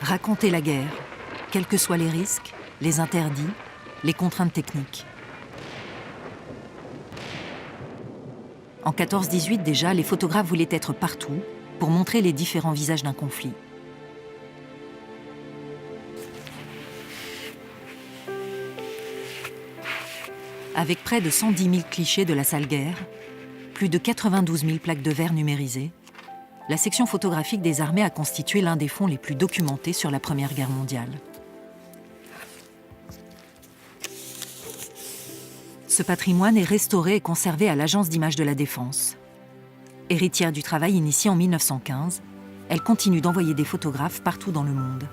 Raconter la guerre, quels que soient les risques, les interdits, les contraintes techniques. En 14-18 déjà, les photographes voulaient être partout pour montrer les différents visages d'un conflit. Avec près de 110 000 clichés de la sale guerre, plus de 92 000 plaques de verre numérisées, la section photographique des armées a constitué l'un des fonds les plus documentés sur la Première Guerre mondiale. Ce patrimoine est restauré et conservé à l'Agence d'images de la Défense. Héritière du travail initié en 1915, elle continue d'envoyer des photographes partout dans le monde.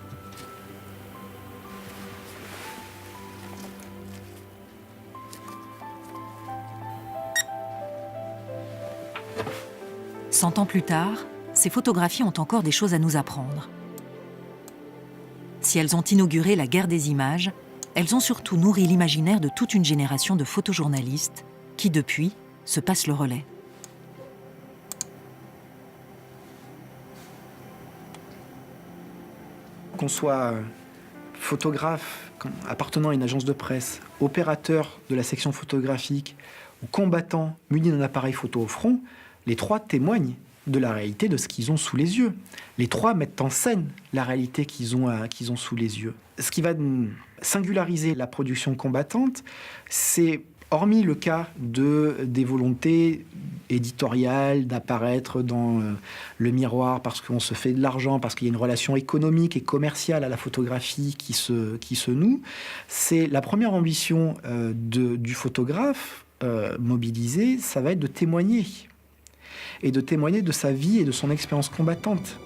Cent ans plus tard, ces photographies ont encore des choses à nous apprendre. Si elles ont inauguré la guerre des images, elles ont surtout nourri l'imaginaire de toute une génération de photojournalistes qui, depuis, se passent le relais. Qu'on soit photographe, appartenant à une agence de presse, opérateur de la section photographique ou combattant muni d'un appareil photo au front, les trois témoignent de la réalité de ce qu'ils ont sous les yeux. Les trois mettent en scène la réalité qu'ils ont sous les yeux. Ce qui va singulariser la production combattante, c'est, hormis le cas des volontés éditoriales d'apparaître dans le miroir parce qu'on se fait de l'argent, parce qu'il y a une relation économique et commerciale à la photographie qui se noue, c'est la première ambition du photographe mobilisé, ça va être de témoigner. Et de témoigner de sa vie et de son expérience combattante.